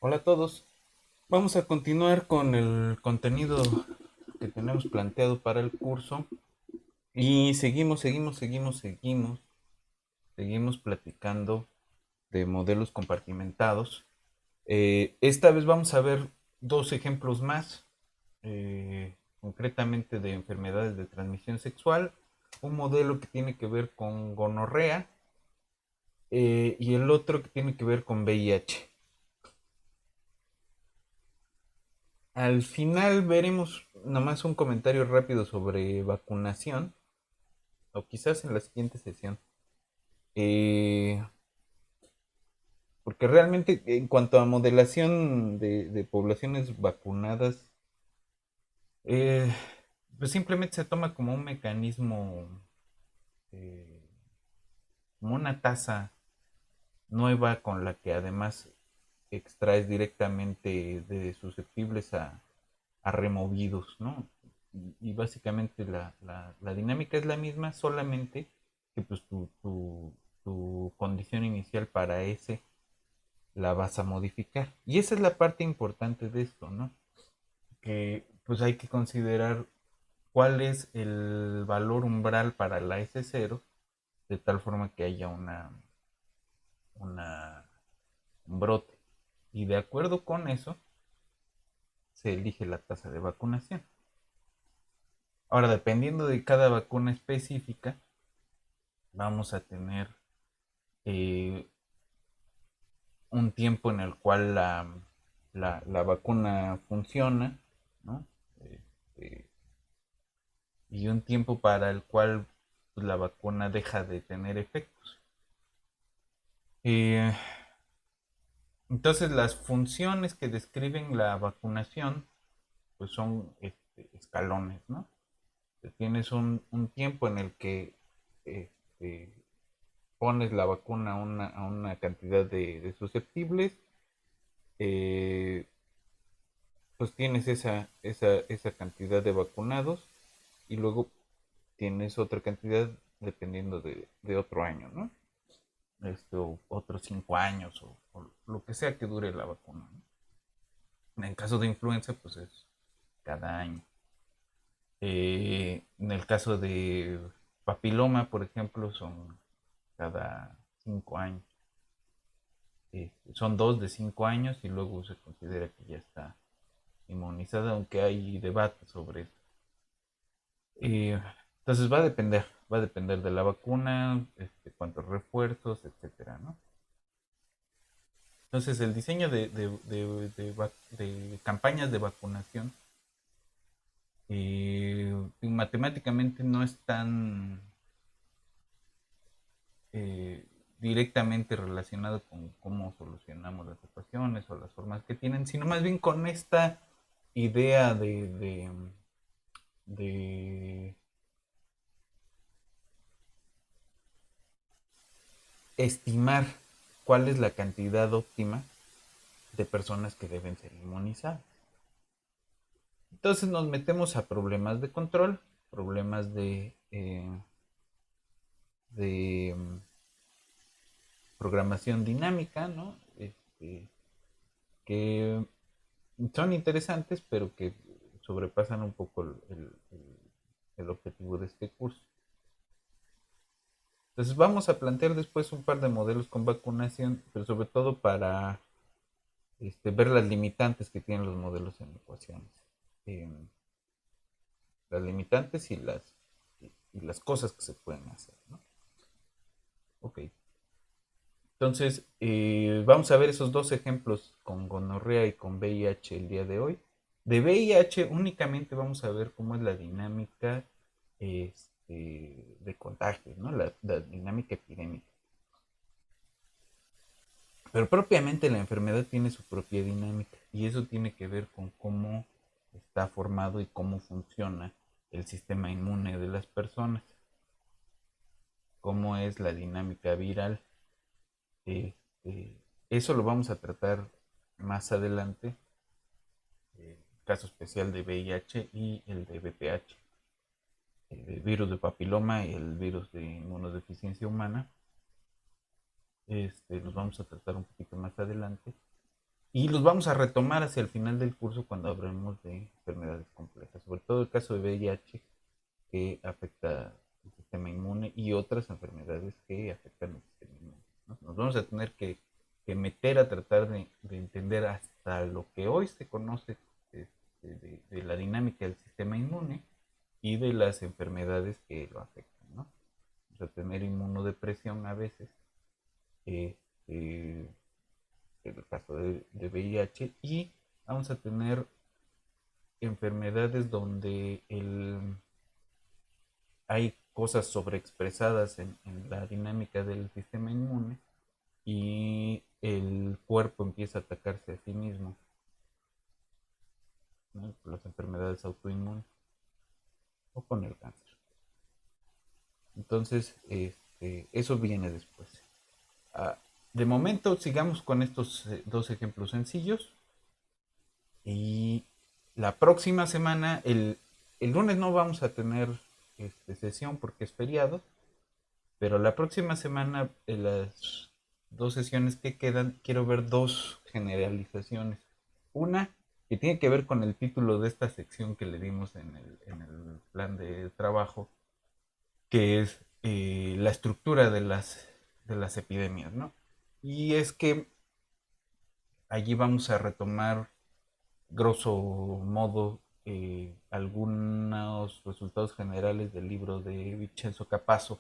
Hola a todos. Vamos a continuar con el contenido que tenemos planteado para el curso y seguimos platicando de modelos compartimentados. Esta vez vamos a ver dos ejemplos más, concretamente de enfermedades de transmisión sexual, un modelo que tiene que ver con gonorrea y el otro que tiene que ver con VIH. Al final veremos nomás un comentario rápido sobre vacunación, o quizás en la siguiente sesión. Eh, Porque realmente en cuanto a modelación de poblaciones vacunadas, eh, pues simplemente se toma como un mecanismo, eh, como una tasa nueva con la que además extraes directamente de susceptibles a removidos, ¿no? Y básicamente la dinámica es la misma, solamente que pues tu condición inicial para ese la vas a modificar. Y esa es la parte importante de esto, ¿no? Que pues hay que considerar cuál es el valor umbral para la S0, de tal forma que haya una, un brote. Y de acuerdo con eso, se elige la tasa de vacunación. Ahora, dependiendo de cada vacuna específica, vamos a tener eh, un tiempo en el cual la vacuna funciona, ¿no? Este, y un tiempo para el cual pues, la vacuna deja de tener efectos. Eh, entonces, las funciones que describen la vacunación pues son escalones, ¿no? Tienes un tiempo en el que este, pones la vacuna a una cantidad de susceptibles, eh, pues tienes esa cantidad de vacunados y luego tienes otra cantidad dependiendo de otro año, ¿no? Otros 5 años o lo que sea que dure la vacuna, ¿no? En caso de influenza, pues es cada año. En el caso de papiloma, por ejemplo, son cada 5 años. Son dos de 5 años y luego se considera que ya está inmunizada, aunque hay debate sobre eso. Entonces va a depender de la vacuna, cuántos refuerzos, etcétera, ¿no? Entonces el diseño de campañas de vacunación matemáticamente no es tan eh, directamente relacionado con cómo solucionamos las ecuaciones o las formas que tienen, sino más bien con esta idea de estimar cuál es la cantidad óptima de personas que deben ser inmunizadas. Entonces nos metemos a problemas de control, problemas de programación dinámica, ¿no? Que son interesantes, pero que sobrepasan un poco el objetivo de este curso. Entonces vamos a plantear después un par de modelos con vacunación, pero sobre todo para ver las limitantes que tienen los modelos en ecuaciones. Eh, las limitantes y las cosas que se pueden hacer, ¿no? Ok. Entonces, vamos a ver esos dos ejemplos con gonorrea y con VIH el día de hoy. De VIH únicamente vamos a ver cómo es la dinámica de contagios, ¿no? La dinámica epidémica. Pero propiamente la enfermedad tiene su propia dinámica y eso tiene que ver con cómo está formado y cómo funciona el sistema inmune de las personas, cómo es la dinámica viral. Eso lo vamos a tratar más adelante, caso especial de VIH y el de VPH, el virus de papiloma y el virus de inmunodeficiencia humana. Los vamos a tratar un poquito más adelante. Y los vamos a retomar hacia el final del curso cuando hablemos de enfermedades complejas, sobre todo el caso de VIH que afecta el sistema inmune y otras enfermedades que afectan el sistema inmune, ¿no? Nos vamos a tener que meter a tratar de entender hasta lo que hoy se conoce de la dinámica del sistema inmune y de las enfermedades que lo afectan, ¿no? Vamos a tener inmunodepresión a veces, en el caso de VIH, y vamos a tener enfermedades donde hay cosas sobreexpresadas en la dinámica del sistema inmune y el cuerpo empieza a atacarse a sí mismo, ¿no? Las enfermedades autoinmunes o con el cáncer. Entonces, eso viene después. Ah, de momento, sigamos con estos dos ejemplos sencillos. Y la próxima semana, el lunes no vamos a tener sesión porque es feriado, pero la próxima semana, en las dos sesiones que quedan, quiero ver dos generalizaciones. Una que tiene que ver con el título de esta sección que le dimos en el plan de trabajo, que es la estructura de las epidemias, ¿no? Y es que allí vamos a retomar, grosso modo, algunos resultados generales del libro de Vincenzo Capasso,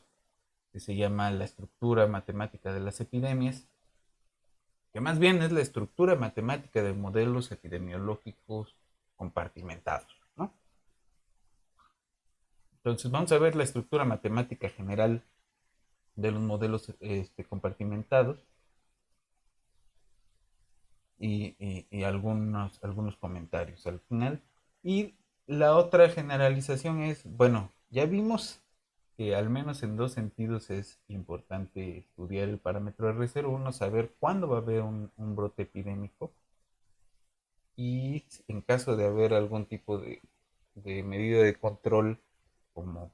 que se llama La estructura matemática de las epidemias, que más bien es la estructura matemática de modelos epidemiológicos compartimentados, ¿no? Entonces vamos a ver la estructura matemática general de los modelos compartimentados y algunos comentarios al final. Y la otra generalización es, bueno, ya vimos que al menos en dos sentidos es importante estudiar el parámetro R01, saber cuándo va a haber un brote epidémico y en caso de haber algún tipo de medida de control como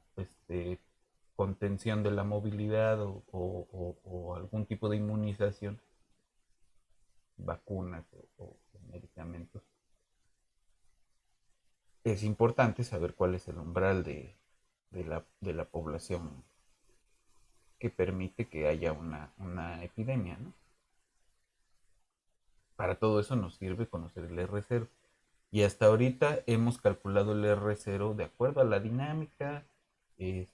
contención de la movilidad o algún tipo de inmunización, vacunas o medicamentos, es importante saber cuál es el umbral de la población que permite que haya una epidemia, ¿no? Para todo eso nos sirve conocer el R0. Y hasta ahorita hemos calculado el R0 de acuerdo a la dinámica,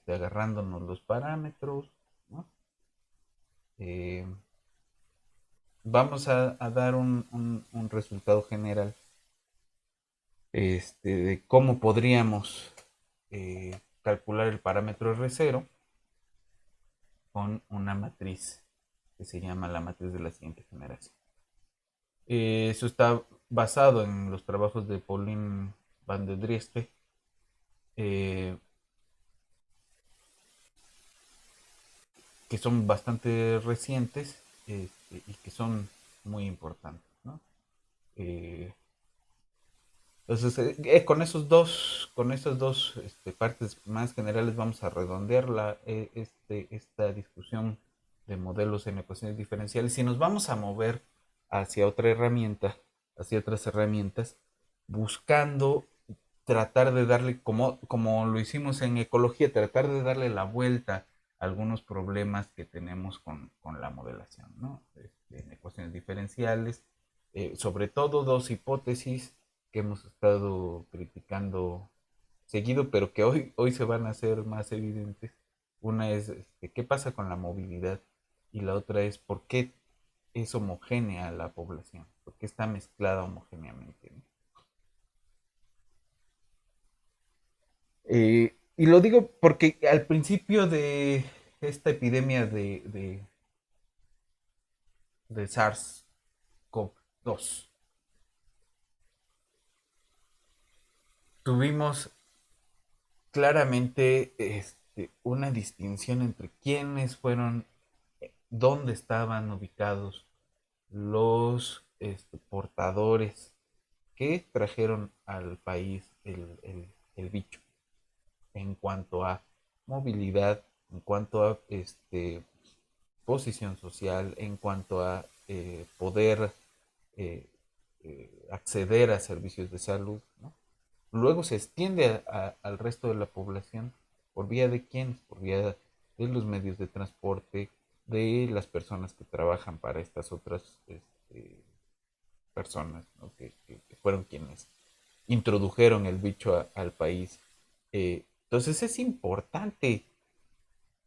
agarrándonos los parámetros, ¿no? Eh, Vamos a dar un resultado general de cómo podríamos calcular el parámetro R0 con una matriz que se llama la matriz de la siguiente generación. Eso está basado en los trabajos de Pauline van der Drieste, eh, que son bastante recientes y que son muy importantes, ¿no? Eh, entonces, con esas dos partes más generales vamos a redondear esta discusión de modelos en ecuaciones diferenciales y nos vamos a mover hacia otra herramienta, hacia otras herramientas, buscando tratar de darle, como lo hicimos en ecología, tratar de darle la vuelta a algunos problemas que tenemos con la modelación, ¿no? En ecuaciones diferenciales, sobre todo dos hipótesis que hemos estado criticando seguido, pero que hoy se van a hacer más evidentes. Una es qué pasa con la movilidad y la otra es por qué es homogénea la población, por qué está mezclada homogéneamente, ¿no? Y lo digo porque al principio de esta epidemia de SARS-CoV-2 tuvimos claramente una distinción entre quiénes fueron, dónde estaban ubicados los portadores que trajeron al país el bicho en cuanto a movilidad, en cuanto a posición social, en cuanto a poder acceder a servicios de salud, ¿no? Luego se extiende al resto de la población por vía de quién, por vía de los medios de transporte, de las personas que trabajan para estas otras personas, ¿no? Que fueron quienes introdujeron el bicho al país. Entonces es importante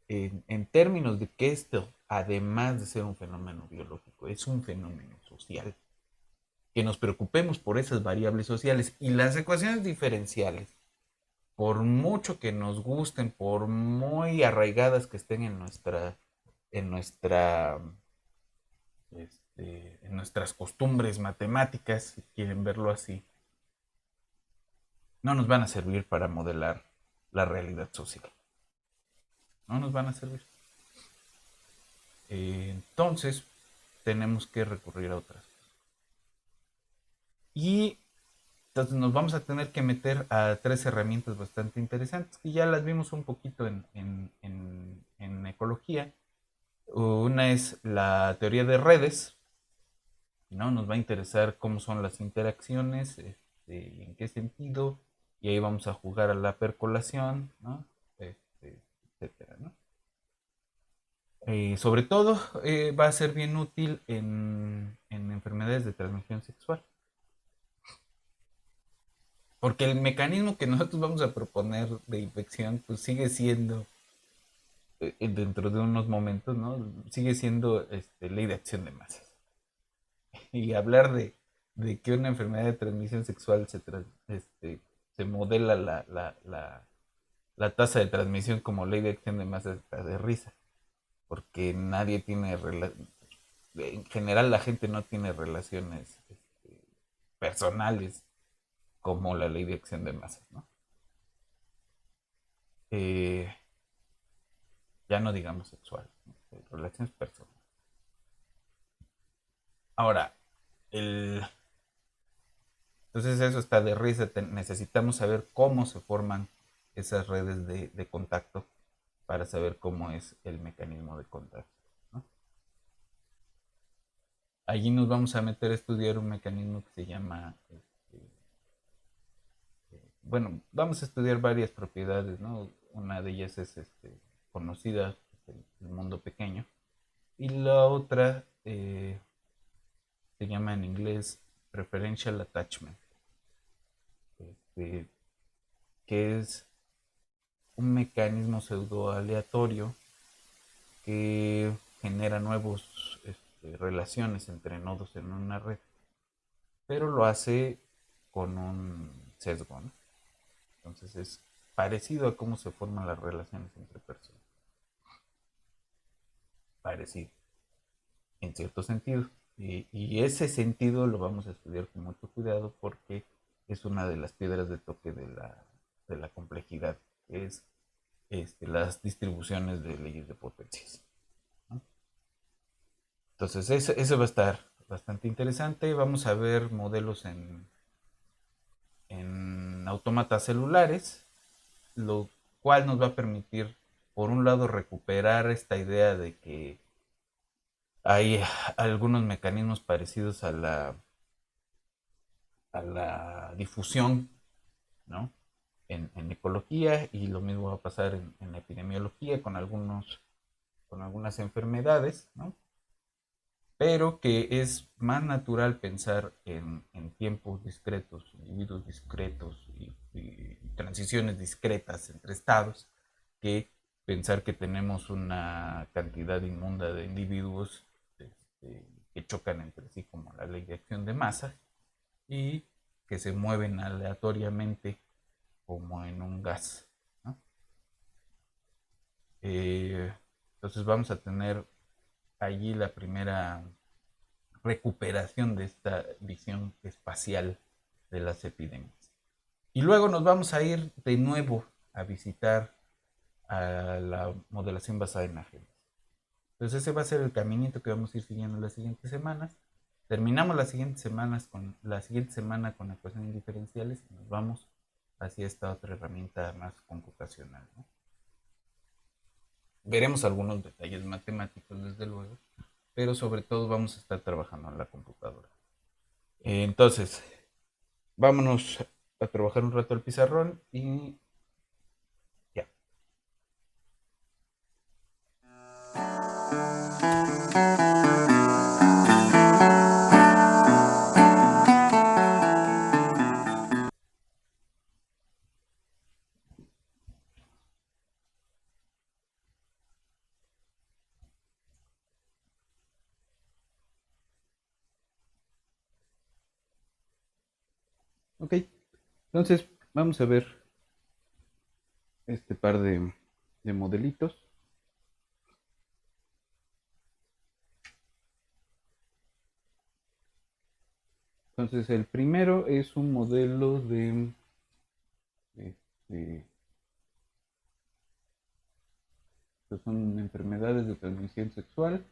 en términos de que esto, además de ser un fenómeno biológico, es un fenómeno social, que nos preocupemos por esas variables sociales y las ecuaciones diferenciales, por mucho que nos gusten, por muy arraigadas que estén en nuestra, en nuestras costumbres matemáticas, si quieren verlo así, no nos van a servir para modelar la realidad social. No nos van a servir. Entonces, tenemos que recurrir a otras. Y entonces nos vamos a tener que meter a tres herramientas bastante interesantes que ya las vimos un poquito en ecología. Una es la teoría de redes, ¿no? Nos va a interesar cómo son las interacciones, en qué sentido, y ahí vamos a jugar a la percolación, ¿no? Etcétera, ¿no? Sobre todo va a ser bien útil en enfermedades de transmisión sexual, porque el mecanismo que nosotros vamos a proponer de infección pues sigue siendo, dentro de unos momentos, ¿no? Sigue siendo ley de acción de masas. Y hablar de que una enfermedad de transmisión sexual se modela la tasa de transmisión como ley de acción de masas está de risa, porque nadie tiene, en general la gente no tiene relaciones personales como la ley de acción de masas, ¿no? Eh, ya no digamos sexual, ¿no? Relaciones personales. Ahora, el, entonces eso está de risa. Necesitamos saber cómo se forman esas redes de contacto para saber cómo es el mecanismo de contacto, ¿no? Allí nos vamos a meter a estudiar un mecanismo que se llama, bueno, vamos a estudiar varias propiedades, ¿no? Una de ellas es conocida, el mundo pequeño, y la otra se llama en inglés preferential attachment, este, que es un mecanismo pseudo aleatorio que genera nuevos relaciones entre nodos en una red, pero lo hace con un sesgo, ¿no? Entonces es parecido a cómo se forman las relaciones entre personas. Parecido, en cierto sentido. Y ese sentido lo vamos a estudiar con mucho cuidado porque es una de las piedras de toque de la complejidad, que es las distribuciones de leyes de potencias, ¿no? Entonces, eso va a estar bastante interesante. Vamos a ver modelos en autómatas celulares, lo cual nos va a permitir, por un lado, recuperar esta idea de que hay algunos mecanismos parecidos a la difusión, ¿no? En ecología, y lo mismo va a pasar en epidemiología con algunas enfermedades, ¿no? Pero que es más natural pensar en tiempos discretos, individuos discretos y transiciones discretas entre estados, que pensar que tenemos una cantidad inmunda de individuos que chocan entre sí como la ley de acción de masa y que se mueven aleatoriamente como en un gas, ¿no? Eh, entonces vamos a tener allí la primera recuperación de esta visión espacial de las epidemias. Y luego nos vamos a ir de nuevo a visitar a la modelación basada en agentes. Entonces ese va a ser el caminito que vamos a ir siguiendo las siguientes semanas. Terminamos la siguiente semana con ecuaciones diferenciales y nos vamos hacia esta otra herramienta más computacional, ¿no? Veremos algunos detalles matemáticos, desde luego, pero sobre todo vamos a estar trabajando en la computadora. Entonces, vámonos a trabajar un rato al pizarrón y ya. Ok, entonces vamos a ver este par de modelitos. Entonces, el primero es un modelo este, que son enfermedades de transmisión sexual.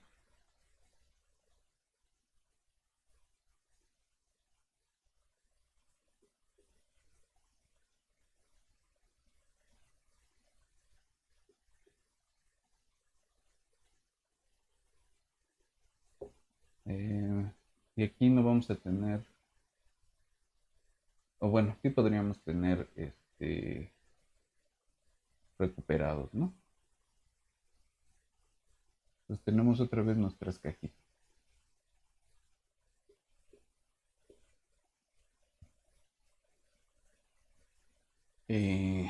eh, y aquí no vamos a tener, o bueno, sí podríamos tener recuperados, ¿no? Entonces tenemos otra vez nuestras cajitas. Eh,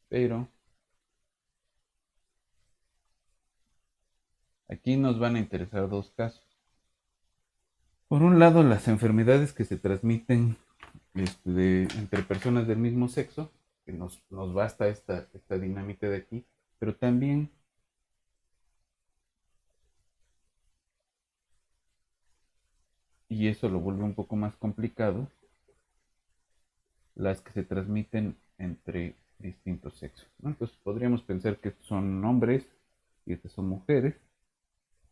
pero aquí nos van a interesar dos casos. Por un lado, las enfermedades que se transmiten entre personas del mismo sexo, que nos basta esta dinámica de aquí, pero también, y eso lo vuelve un poco más complicado, las que se transmiten entre distintos sexos, ¿no? Entonces podríamos pensar que estos son hombres y estas son mujeres,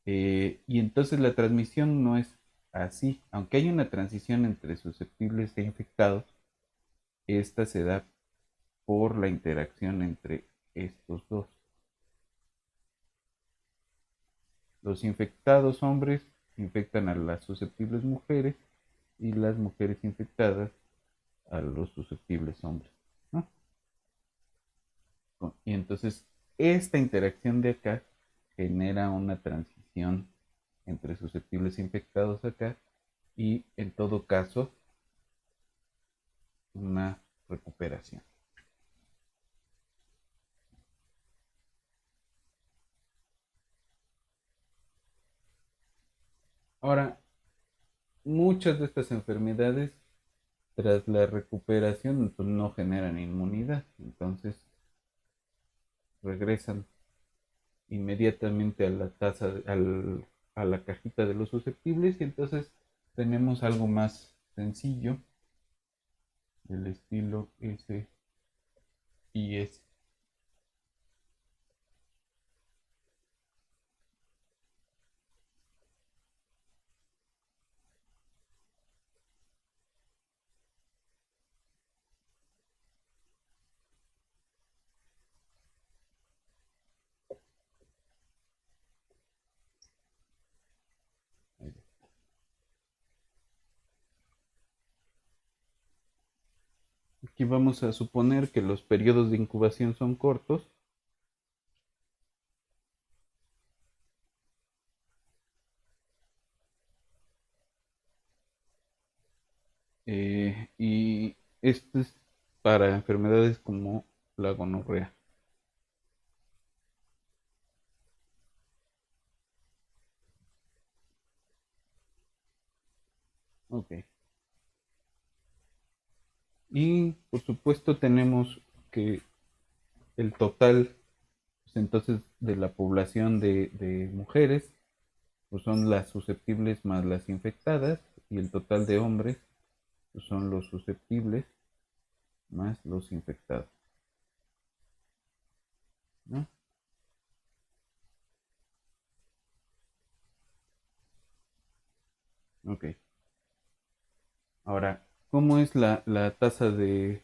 y entonces la transmisión no es así, aunque hay una transición entre susceptibles e infectados, esta se da por la interacción entre estos dos. Los infectados hombres infectan a las susceptibles mujeres y las mujeres infectadas a los susceptibles hombres, ¿no? Y entonces esta interacción de acá genera una transición entre susceptibles e infectados acá y en todo caso una recuperación. Ahora, muchas de estas enfermedades tras la recuperación pues, no generan inmunidad, entonces regresan inmediatamente a la a la cajita de los susceptibles y entonces tenemos algo más sencillo del estilo S y S. Aquí vamos a suponer que los periodos de incubación son cortos y esto es para enfermedades como la gonorrea. Ok. Y por supuesto tenemos que el total, pues, entonces, de la población de mujeres, pues son las susceptibles más las infectadas, y el total de hombres, pues son los susceptibles más los infectados, ¿no? Ok. Ahora, ¿cómo es la tasa de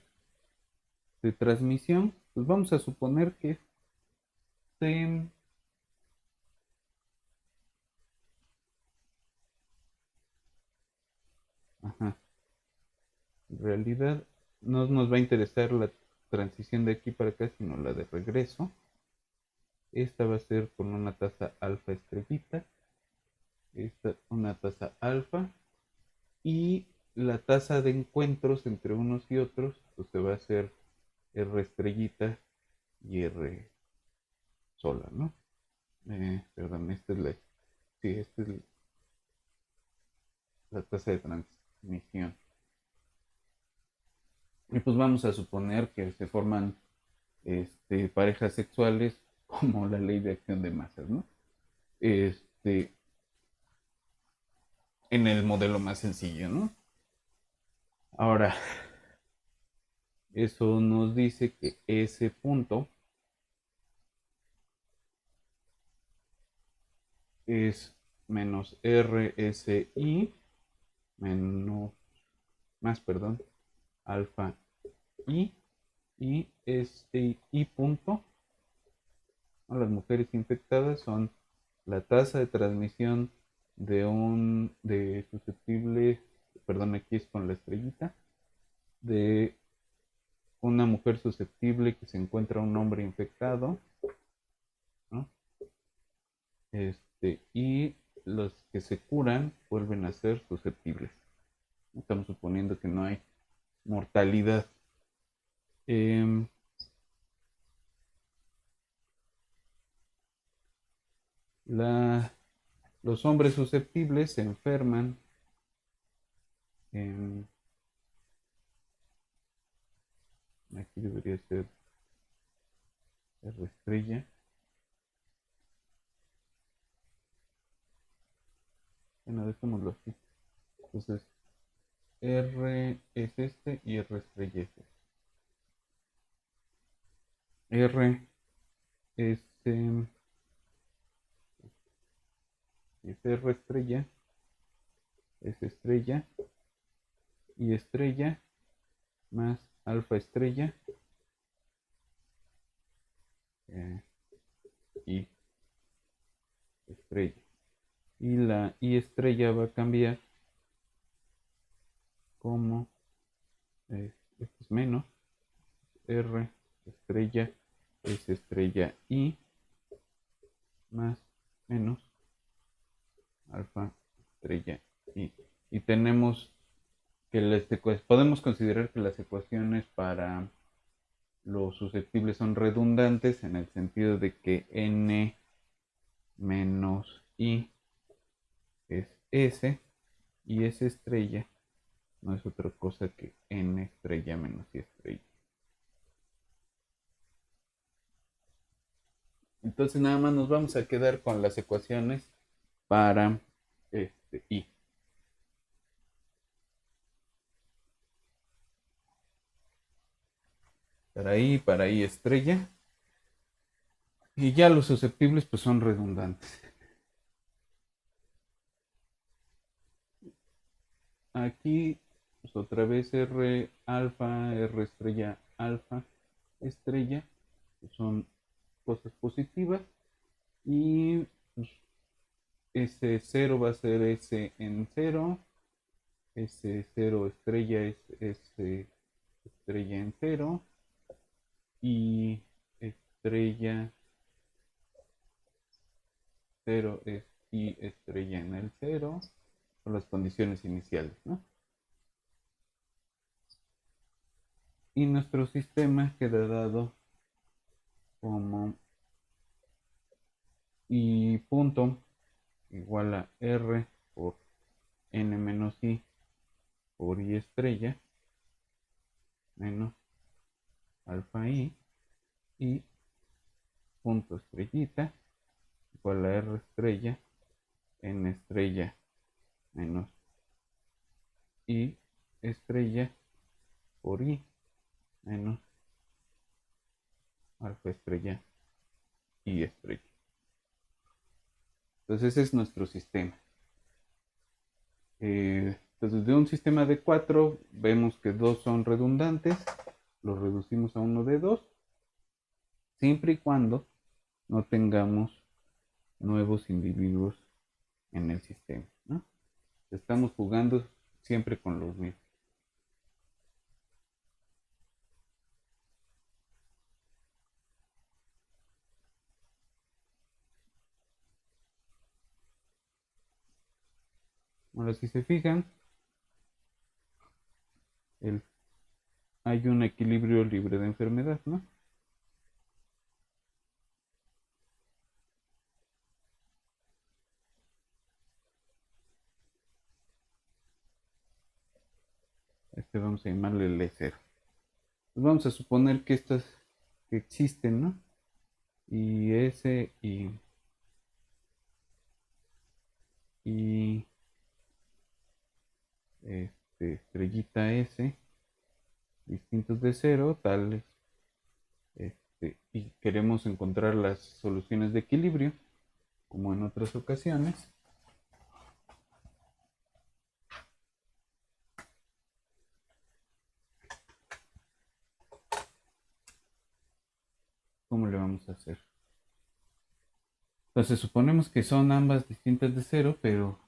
transmisión? Pues vamos a suponer que este, Ajá. En realidad no nos va a interesar la transición de aquí para acá, sino la de regreso. Esta va a ser con una tasa alfa estrellita. Esta una tasa alfa. Y la tasa de encuentros entre unos y otros, pues se va a hacer R estrellita y R sola, ¿no? Perdón, sí, esta es la tasa de transmisión. Y pues vamos a suponer que se forman parejas sexuales como la ley de acción de masas, ¿no? Este, en el modelo más sencillo, ¿no? Ahora, eso nos dice que ese punto es menos RSI menos, más, perdón, alfa I y este I punto, ¿no? Las mujeres infectadas son la tasa de transmisión de susceptible, perdón, aquí es con la estrellita, de una mujer susceptible que se encuentra un hombre infectado, ¿no? Y los que se curan vuelven a ser susceptibles. Estamos suponiendo que no hay mortalidad. Eh, la, los hombres susceptibles se enferman en, aquí debería ser R estrella. Bueno, dejémoslo así. Entonces, R es este y R estrella es este. R es, es R estrella, es estrella y estrella más alfa estrella eh, y estrella. Y la I estrella va a cambiar como esto es menos R estrella es estrella I más menos alfa estrella I. Y tenemos que podemos considerar que las ecuaciones para los susceptibles son redundantes en el sentido de que n menos i es s y s estrella no es otra cosa que n estrella menos i estrella. Entonces nada más nos vamos a quedar con las ecuaciones para i. Para i estrella. Y ya los susceptibles pues son redundantes. Aquí pues otra vez R alfa, R estrella alfa, estrella, pues son cosas positivas. Y pues, S0 va a ser S en 0. S0 estrella es S estrella en 0. Y estrella 0 es I estrella en el 0. Son las condiciones iniciales, ¿no? Y nuestro sistema queda dado como I punto igual a R por N menos I por I estrella menos alfa I y punto estrellita igual a R estrella N estrella menos I estrella por I menos alfa estrella I estrella. Entonces ese es nuestro sistema. Entonces de un sistema de 4 vemos que 2 son redundantes, los reducimos a uno de 2, siempre y cuando no tengamos nuevos individuos en el sistema, ¿no? Estamos jugando siempre con los mismos. Ahora, si se fijan, el, hay un equilibrio libre de enfermedad, ¿no? Este vamos a llamarle L0. Pues vamos a suponer que estas que existen, ¿no? Y S y estrellita S, distintos de cero, tales, y queremos encontrar las soluciones de equilibrio, como en otras ocasiones. ¿Cómo le vamos a hacer? Entonces suponemos que son ambas distintas de cero, pero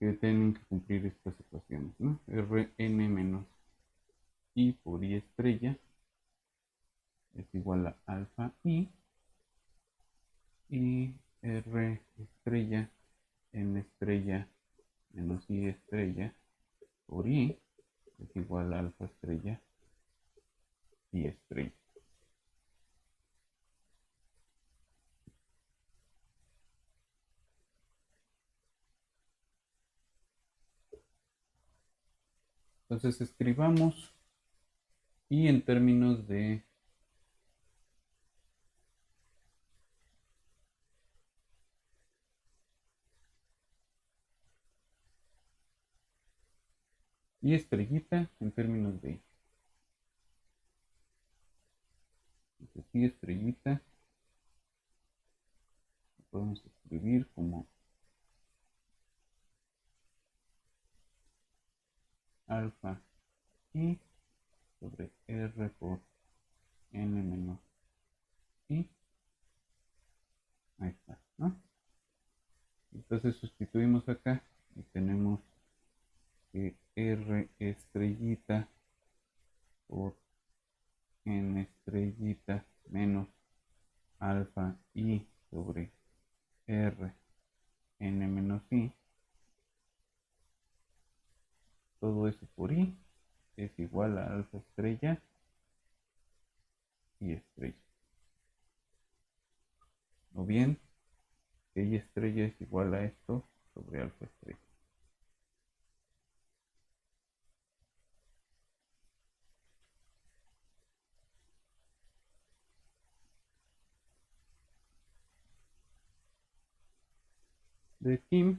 que tienen que cumplir estas ecuaciones, ¿no? Rn menos I por I estrella es igual a alfa I, y R estrella N estrella menos I estrella por I es igual a alfa estrella I estrella. Entonces escribamos I en términos de I estrellita en términos de I. Entonces I estrellita lo podemos escribir como alfa I sobre R por N menos I. Ahí está, ¿no? Entonces sustituimos acá y tenemos que R estrellita por N estrellita menos alfa I sobre R N menos I, todo eso por I es igual a alfa estrella y estrella. O bien, que I estrella es igual a esto sobre alfa estrella. De Kim,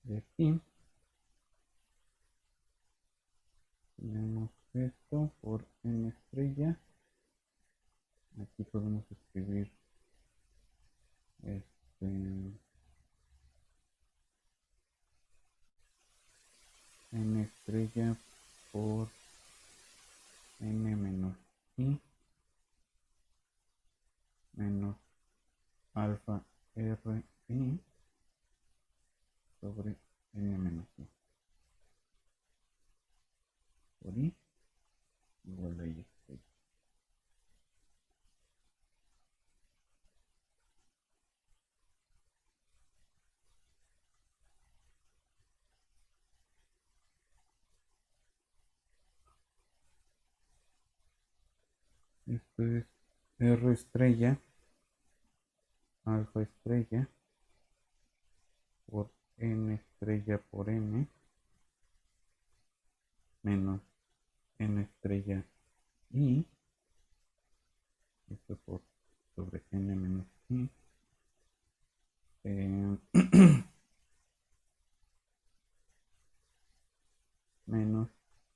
de Kim, tenemos esto por N estrella. Aquí podemos escribir N estrella por N menos I menos alfa R I sobre N menos I por I igual a I estrella. Esto es R estrella alfa estrella por N estrella por N menos N estrella I, esto por sobre N menos I, menos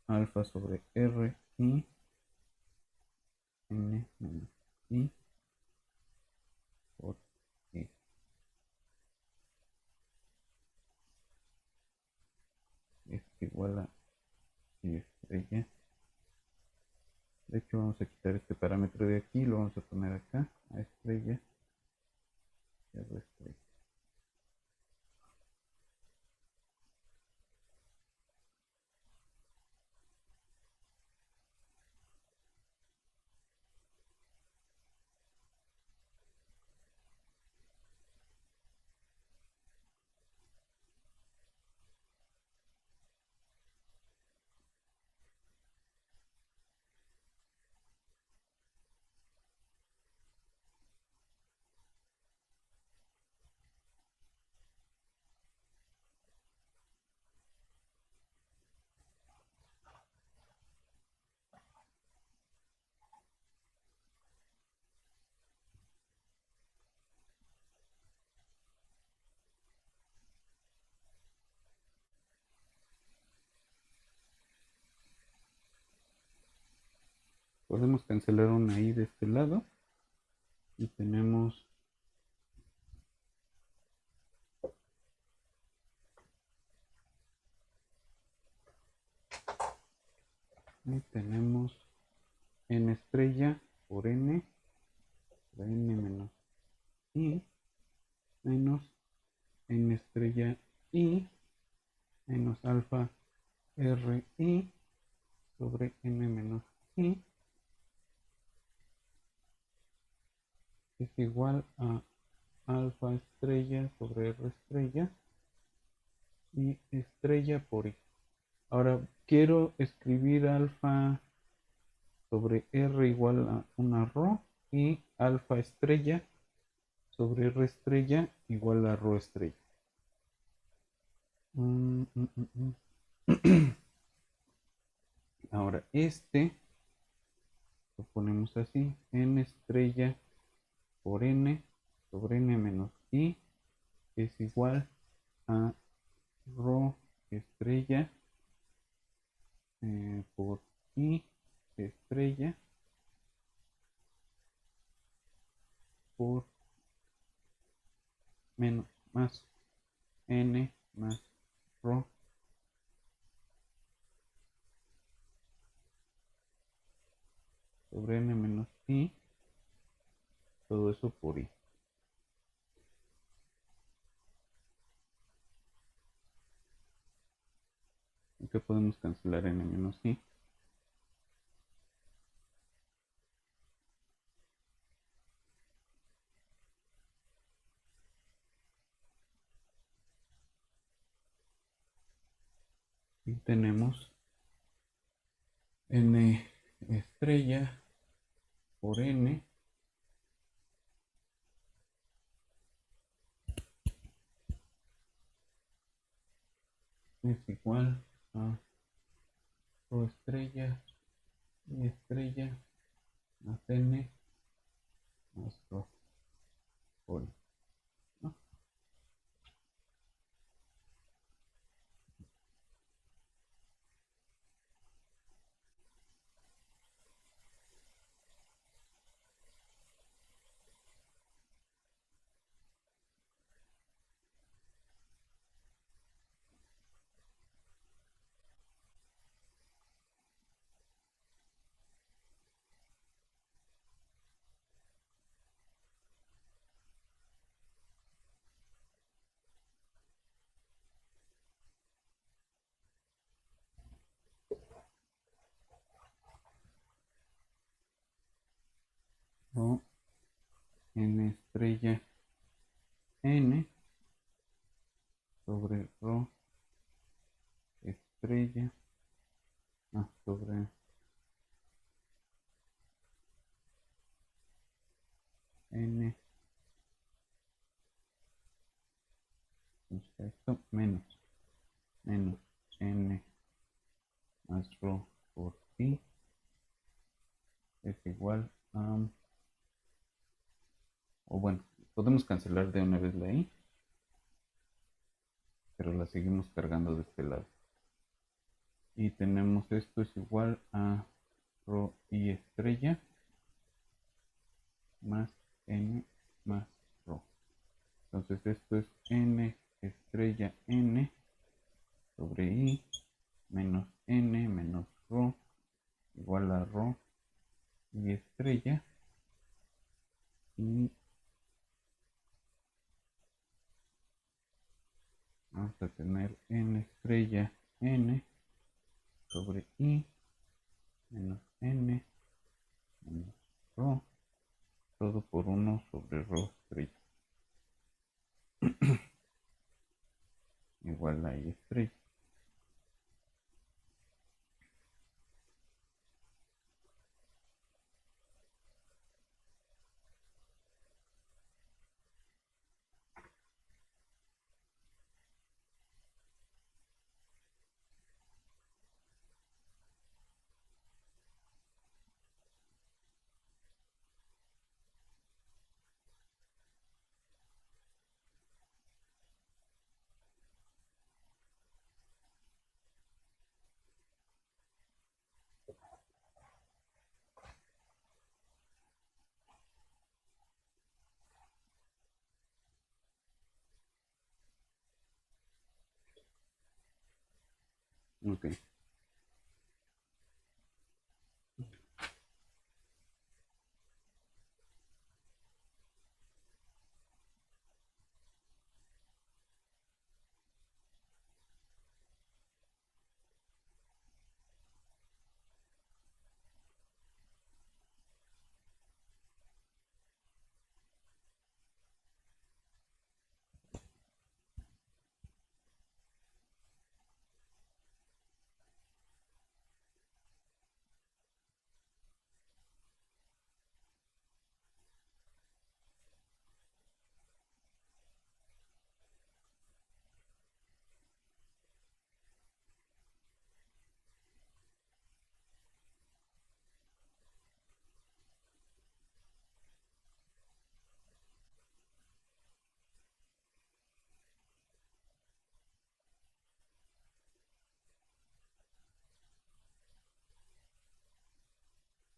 alfa alfa sobre R y N menos I por I. Es igual a I estrella. De hecho, vamos a quitar este parámetro de aquí, lo vamos a poner acá, a estrella y a estrella. Podemos cancelar una I de este lado y tenemos N estrella por N menos I menos N estrella I menos alfa R I sobre N menos I es igual a alfa estrella sobre R estrella y estrella por I. Ahora quiero escribir alfa sobre R igual a una ρ y alfa estrella sobre R estrella igual a ρ estrella. Ahora lo ponemos así, N estrella por N sobre N menos I es igual a ρ estrella por I estrella por menos más N más ρ sobre N menos I, todo eso por I. ¿Qué podemos cancelar N menos I? Y tenemos N estrella por N es igual a ρ estrella y estrella más N más ρ por I, ¿no? O N estrella N sobre ρ estrella sobre N esto menos N más ρ por I es igual a, o bueno, podemos cancelar de una vez la I, pero la seguimos cargando de este lado. Y tenemos esto es igual a rho I estrella más n más rho. Entonces esto es n estrella n sobre I menos n menos rho igual a rho I estrella. Y vamos a tener n estrella n sobre I menos n menos rho, todo por 1 sobre rho estrella igual a I estrella. Ok.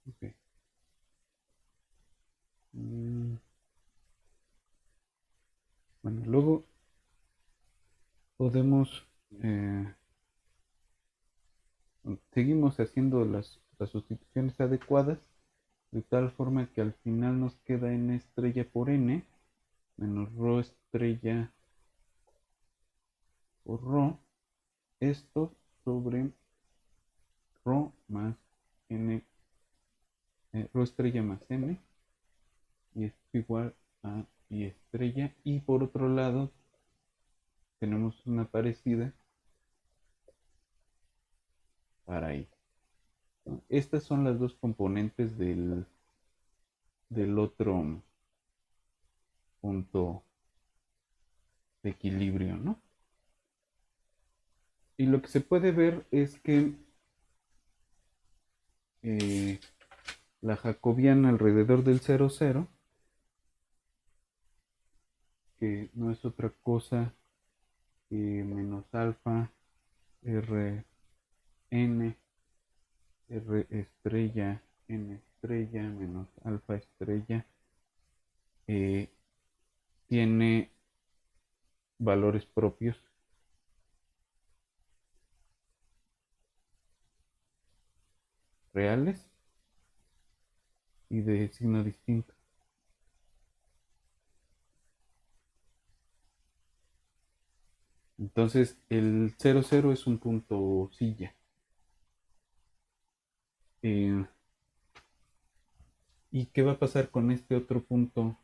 Ok. Bueno, luego podemos, seguimos haciendo las sustituciones adecuadas, de tal forma que al final nos queda n estrella por n menos rho estrella por rho, esto sobre rho más n, rho estrella más n, y esto igual a y estrella. Y por otro lado tenemos una parecida para I, ¿no? Estas son las dos componentes del otro punto de equilibrio, ¿no? Y lo que se puede ver es que eh, la jacobiana alrededor del 0,0, que no es otra cosa que menos alfa r n r estrella n estrella menos alfa estrella, eh, tiene valores propios reales y de signo distinto. Entonces el 0,0 es un punto silla. Eh, ¿Y qué va a pasar con este otro punto?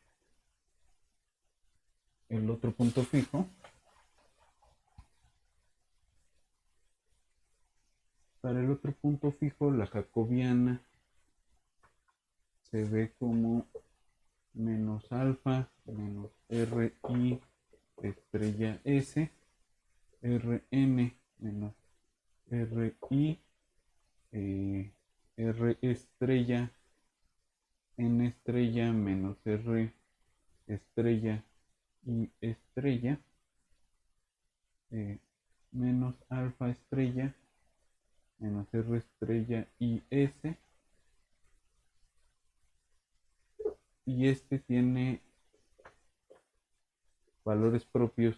El otro punto fijo. Para el otro punto fijo, la jacobiana se ve como menos alfa menos RI estrella S, RN menos RI, R estrella, N estrella menos R estrella y estrella, menos alfa estrella menos R estrella y S. Y este tiene valores propios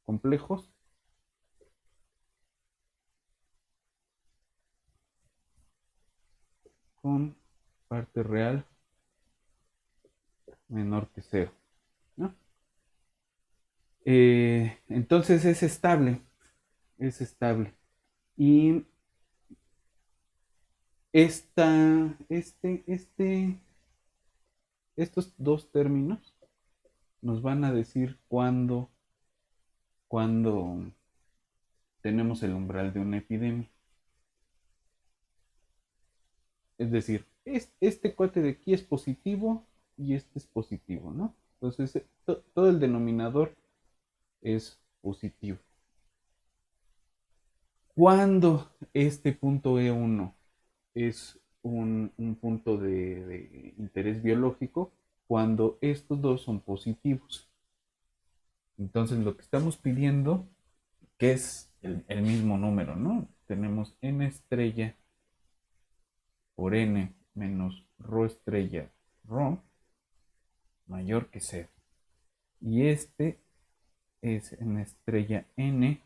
complejos con parte real menor que cero, ¿no? Entonces es estable. Y estos dos términos nos van a decir cuándo tenemos el umbral de una epidemia. Es decir, este cuate de aquí es positivo y este es positivo, ¿no? Entonces, todo el denominador es positivo. Cuando este punto E1 es un punto de interés biológico, cuando estos dos son positivos. Entonces, lo que estamos pidiendo, que es el mismo número, ¿no? Tenemos n estrella por n menos rho estrella rho mayor que 0. Y este es n estrella n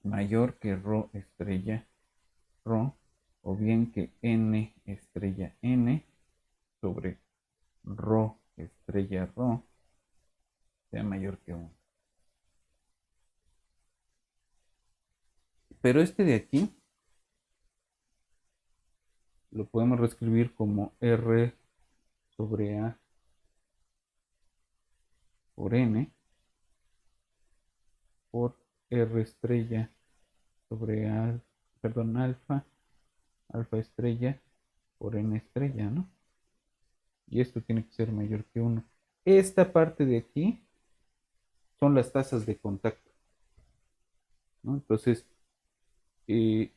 mayor que rho estrella rho, o bien que n estrella n sobre rho estrella rho sea mayor que 1. Pero este de aquí lo podemos reescribir como r sobre a por n por r estrella sobre a, perdón, alfa estrella por n estrella, ¿no? Y esto tiene que ser mayor que 1. Esta parte de aquí son las tasas de contacto, ¿no? Entonces, eh,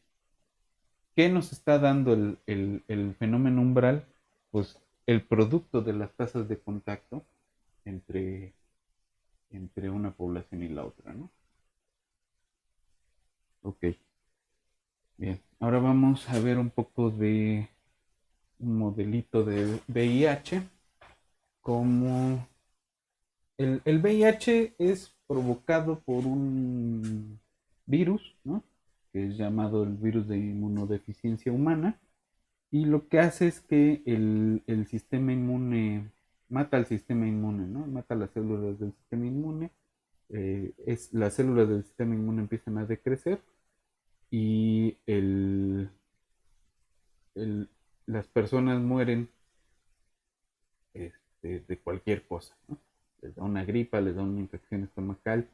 ¿qué nos está dando el fenómeno umbral? Pues el producto de las tasas de contacto entre, entre una población y la otra, ¿no? Ok, bien. Ahora vamos a ver un poco de un modelito de VIH, como el VIH es provocado por un virus, ¿no? Que es llamado el virus de inmunodeficiencia humana, y lo que hace es que el sistema inmune mata al sistema inmune, ¿no? Mata las células del sistema inmune, las células del sistema inmune empiezan a decrecer y el, las personas mueren de cualquier cosa, ¿no? Les da una gripa, les da una infección estomacal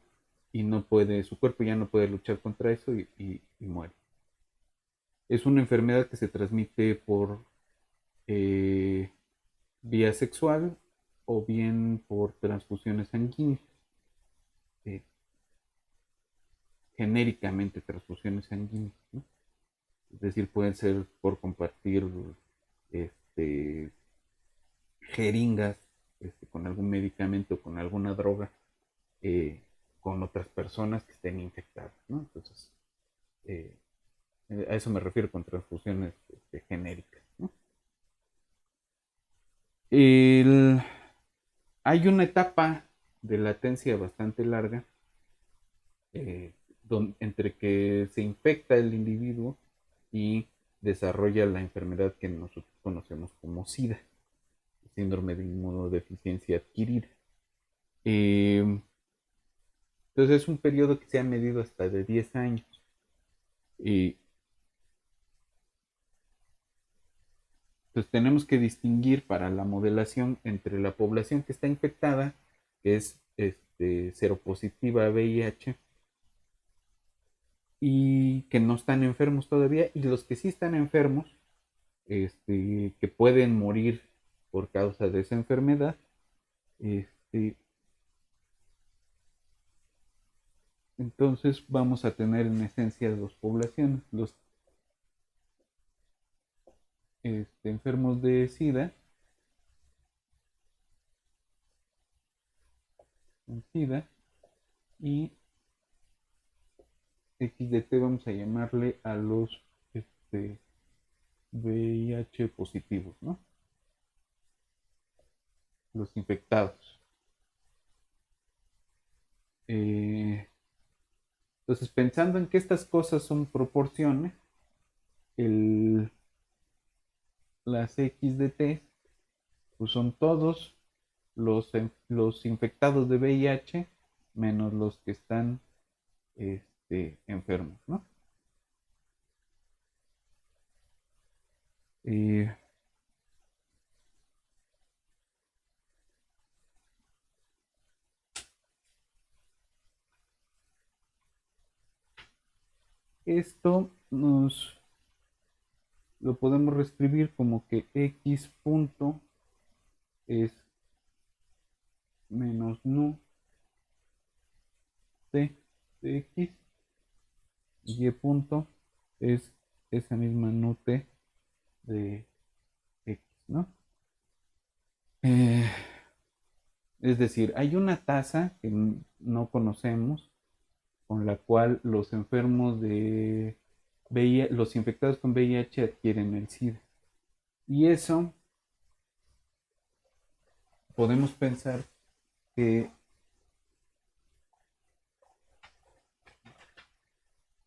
y no puede, su cuerpo ya no puede luchar contra eso y muere. Es una enfermedad que se transmite por eh, vía sexual o bien por transfusiones sanguíneas, eh, genéricamente transfusiones sanguíneas, ¿no? Es decir, pueden ser por compartir este, jeringas con algún medicamento, con alguna droga, eh, con otras personas que estén infectadas, ¿no? Entonces, eh, a eso me refiero con transfusiones genéricas, ¿no? El, Hay una etapa de latencia bastante larga, eh, entre que se infecta el individuo y desarrolla la enfermedad que nosotros conocemos como SIDA, síndrome de inmunodeficiencia adquirida. Eh, entonces es un periodo que se ha medido hasta de 10 años. Y entonces tenemos que distinguir para la modelación entre la población que está infectada, que es seropositiva a VIH, y que no están enfermos todavía, y los que sí están enfermos, que pueden morir por causa de esa enfermedad. Este, entonces vamos a tener en esencia dos poblaciones, los enfermos de SIDA y X de T vamos a llamarle a los VIH positivos, ¿no? Los infectados. Entonces, pensando en que estas cosas son proporciones, el, las X de T pues son todos los infectados de VIH menos los que están enfermos, ¿no? Eh, Esto nos lo podemos reescribir como que X punto es menos nu T de X y punto es esa misma nu T de X, ¿no? Eh, es decir, hay una tasa que no conocemos con la cual los enfermos de VIH, los infectados con VIH adquieren el SIDA. Y eso podemos pensar que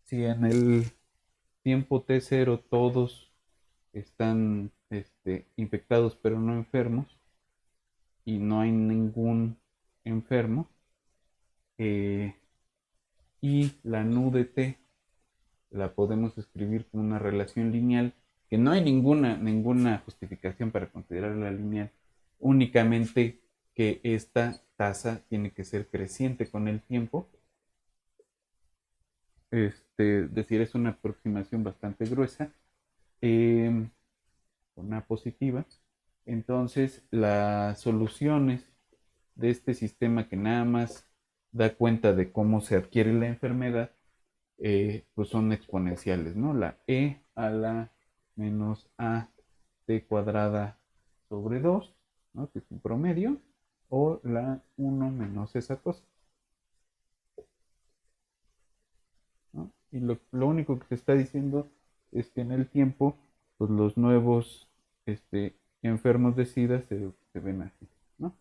si en el tiempo T0 todos están infectados pero no enfermos y no hay ningún enfermo, eh, y la nu de T la podemos escribir como una relación lineal, que no hay ninguna justificación para considerarla lineal, únicamente que esta tasa tiene que ser creciente con el tiempo. Decir, es una aproximación bastante gruesa, una positiva. Entonces, las soluciones de este sistema que nada más da cuenta de cómo se adquiere la enfermedad, pues son exponenciales, ¿no? La e a la menos a t cuadrada sobre 2, ¿no? Que es un promedio, o la 1 menos esa cosa, ¿no? Y lo único que te está diciendo es que en el tiempo, pues los nuevos enfermos de SIDA se ven así, ¿no?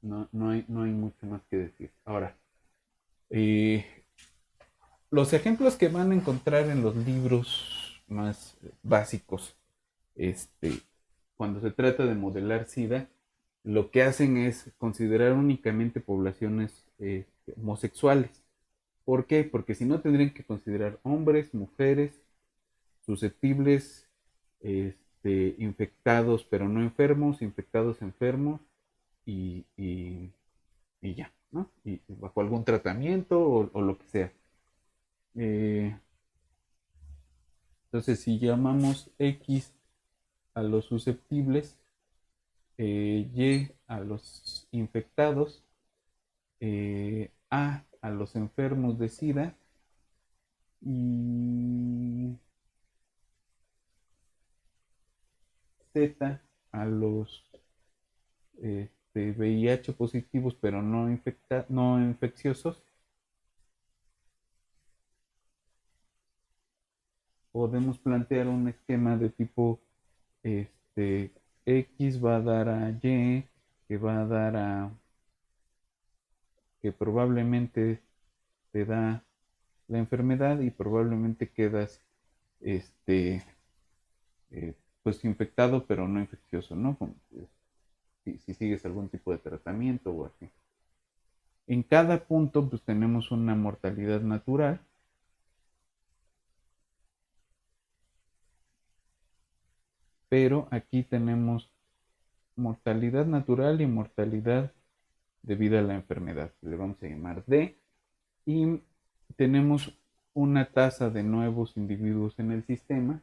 No hay mucho más que decir. Ahora, eh, los ejemplos que van a encontrar en los libros más básicos, este, cuando se trata de modelar SIDA, lo que hacen es considerar únicamente poblaciones homosexuales. ¿Por qué? Porque si no tendrían que considerar hombres, mujeres, susceptibles, infectados pero no enfermos, infectados enfermos y ya, ¿no? Y bajo algún tratamiento o lo que sea. Eh, entonces, si llamamos X a los susceptibles, Y a los infectados, A los enfermos de SIDA y Z a los VIH positivos pero no infecciosos, podemos plantear un esquema de tipo este, X va a dar a Y, que va a dar a que probablemente te da la enfermedad y probablemente quedas este, pues infectado pero no infeccioso, ¿no? Si sigues algún tipo de tratamiento o así. En cada punto pues tenemos una mortalidad natural, pero aquí tenemos mortalidad natural y mortalidad debido a la enfermedad, que le vamos a llamar D, y tenemos una tasa de nuevos individuos en el sistema.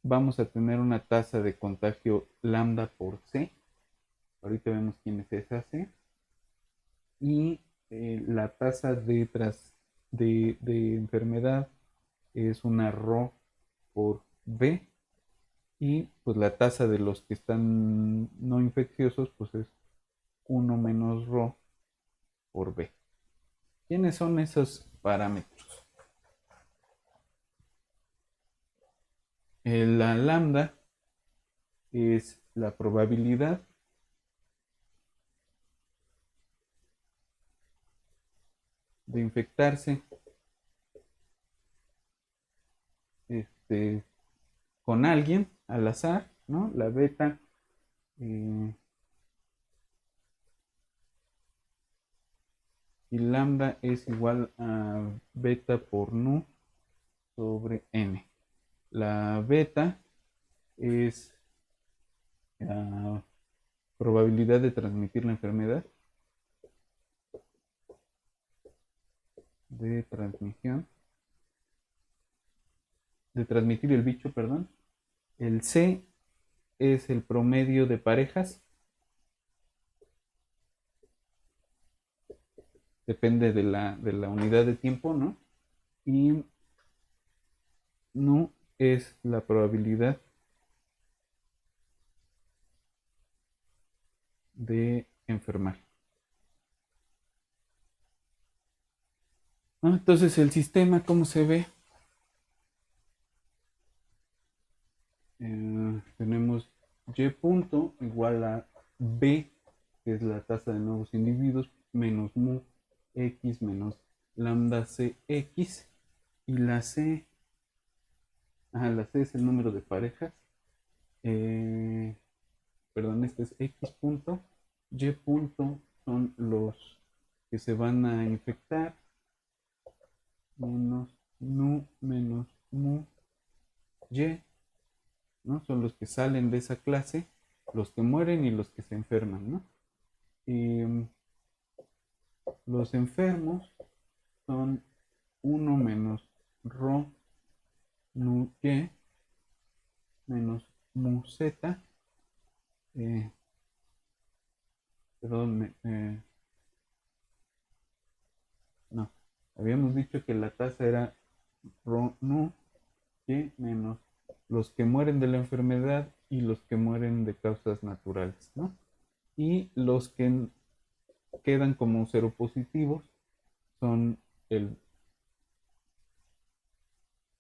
Vamos a tener una tasa de contagio lambda por C. Ahorita vemos quién es esa C. Y la tasa de enfermedad es una ρ por B. Y pues la tasa de los que están no infecciosos pues es 1 menos ρ por B. ¿Quiénes son esos parámetros? La lambda es la probabilidad de infectarse con alguien al azar, ¿no? La beta eh, y lambda es igual a beta por nu sobre n. La beta es la probabilidad de transmitir la enfermedad, de transmisión, de transmitir el bicho, perdón. El C es el promedio de parejas, depende de la unidad de tiempo, ¿no? Y nu es la probabilidad de enfermar. Entonces el sistema, ¿cómo se ve? Tenemos y punto igual a b, que es la tasa de nuevos individuos, menos mu x menos lambda cx, y la c, la c es el número de parejas, perdón, este es x punto, y punto son los que se van a infectar, menos nu menos mu y, ¿no? Son los que salen de esa clase, los que mueren y los que se enferman, ¿no? Y los enfermos son 1 menos rho nu y menos mu z, eh, perdón, no, habíamos dicho que la tasa era rho nu y menos los que mueren de la enfermedad y los que mueren de causas naturales, ¿no? Y los que quedan como seropositivos son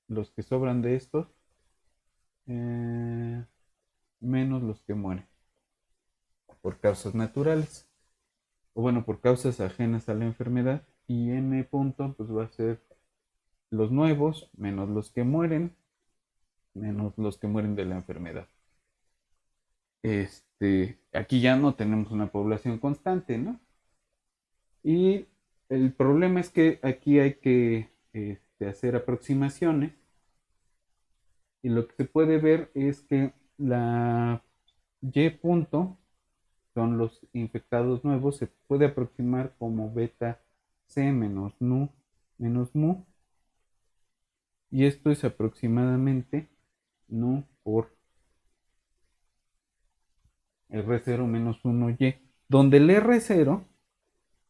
los que sobran de estos, eh, menos los que mueren por causas naturales, o bueno, por causas ajenas a la enfermedad, y n punto pues va a ser los nuevos menos los que mueren, menos los que mueren de la enfermedad. Aquí ya no tenemos una población constante, ¿no? Y el problema es que aquí hay que hacer aproximaciones, y lo que se puede ver es que la y punto son los infectados nuevos, se puede aproximar como beta c menos nu menos mu, y esto es aproximadamente nu por R0 menos 1y, donde el R0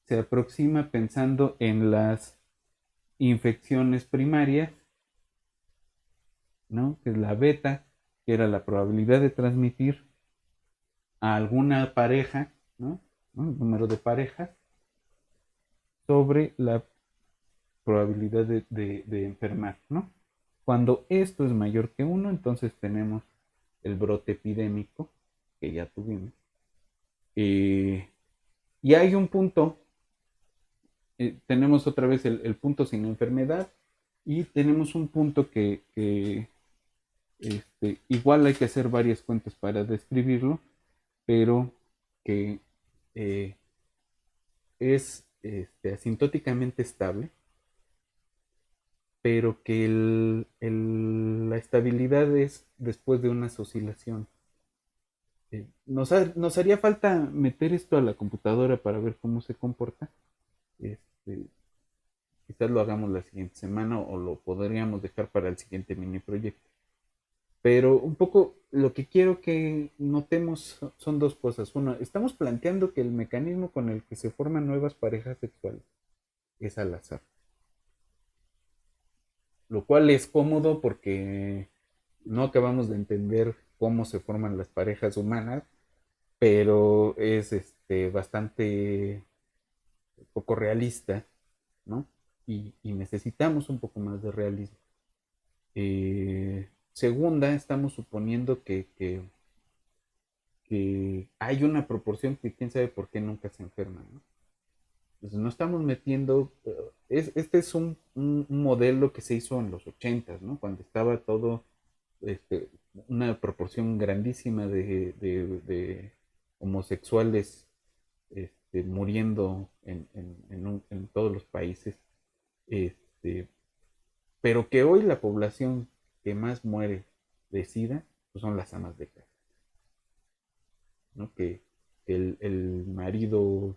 se aproxima pensando en las infecciones primarias, ¿no? Que es la beta, que era la probabilidad de transmitir a alguna pareja, ¿no? El número de parejas sobre la probabilidad de enfermar, ¿no? Cuando esto es mayor que 1, entonces tenemos el brote epidémico que ya tuvimos. Y hay un punto, tenemos otra vez el punto sin enfermedad, y tenemos un punto que igual hay que hacer varias cuentas para describirlo, pero que eh, es asintóticamente estable, pero que la estabilidad es después de unas oscilaciones. Nos haría falta meter esto a la computadora para ver cómo se comporta. Este, Quizás lo hagamos la siguiente semana o lo podríamos dejar para el siguiente mini proyecto. Pero un poco lo que quiero que notemos son dos cosas. Una, estamos planteando que el mecanismo con el que se forman nuevas parejas sexuales es al azar. Lo cual es cómodo porque no acabamos de entender cómo se forman las parejas humanas, pero es bastante poco realista, ¿no? Y necesitamos un poco más de realismo. Segunda, estamos suponiendo que hay una proporción que quién sabe por qué nunca se enferma, ¿no? Entonces no estamos metiendo, este es un modelo que se hizo en los 80, ¿no? Cuando estaba todo, este, una proporción grandísima de homosexuales muriendo en todos los países, este, pero que hoy la población que más muere de SIDA pues son las amas de casa, ¿no? Que el marido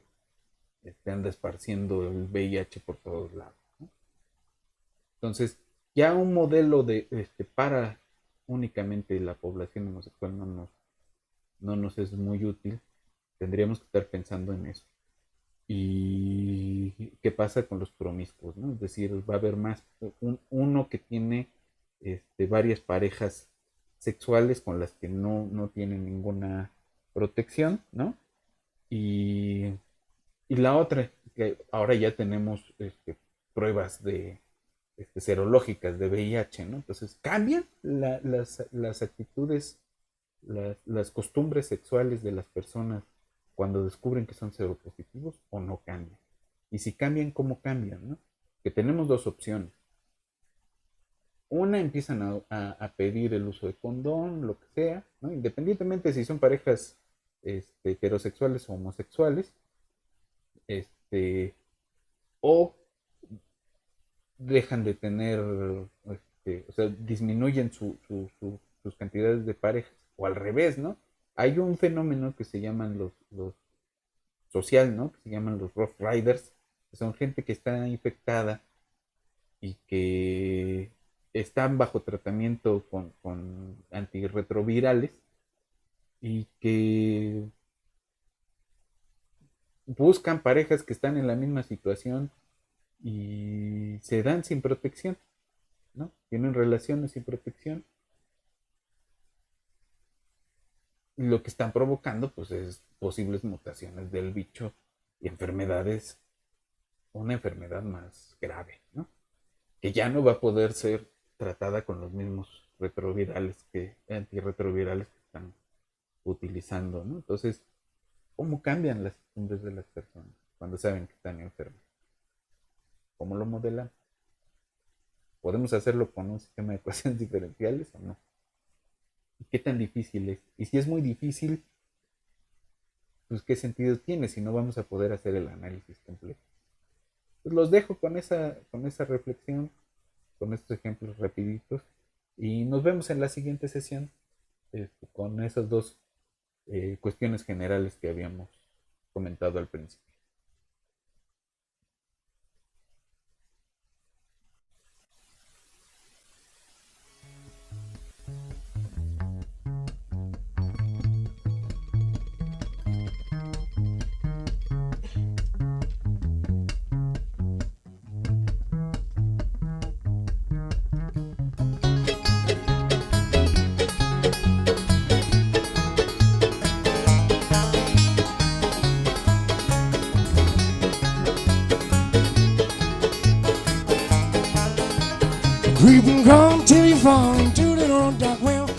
anda esparciendo el VIH por todos lados, ¿no? Entonces, ya un modelo para únicamente la población homosexual no nos es muy útil. Tendríamos que estar pensando en eso. ¿Y qué pasa con los promiscuos, ¿no? Es decir, va a haber más, uno que tiene varias parejas sexuales con las que no tienen ninguna protección, ¿no? Y, y la otra, que ahora ya tenemos pruebas serológicas de VIH, ¿no? Entonces cambian las actitudes, las costumbres sexuales de las personas cuando descubren que son seropositivos o no cambian. Y si cambian, ¿cómo cambian? ¿No? Que tenemos dos opciones. Una, empiezan a pedir el uso de condón, lo que sea, ¿no? Independientemente si son parejas heterosexuales o homosexuales, o dejan de tener, o sea, disminuyen sus cantidades de parejas, o al revés, ¿no? Hay un fenómeno que se llaman los social, ¿no? Que se llaman los Rough Riders, que son gente que está infectada y que están bajo tratamiento con antirretrovirales y que buscan parejas que están en la misma situación y se dan sin protección, ¿no? Tienen relaciones sin protección. Lo que están provocando, pues, es posibles mutaciones del bicho y enfermedades, una enfermedad más grave, ¿no? Que ya no va a poder ser tratada con los mismos antirretrovirales que están utilizando, ¿no? Entonces, ¿cómo cambian las costumbres de las personas cuando saben que están enfermas? ¿Cómo lo modelan? ¿Podemos hacerlo con un sistema de ecuaciones diferenciales o no? ¿Y qué tan difícil es? Y si es muy difícil, pues qué sentido tiene si no vamos a poder hacer el análisis completo. Pues los dejo con esa reflexión, con estos ejemplos rapiditos, y nos vemos en la siguiente sesión con esas dos cuestiones generales que habíamos comentado al principio. Creep and crawl till you fall into the old dark well.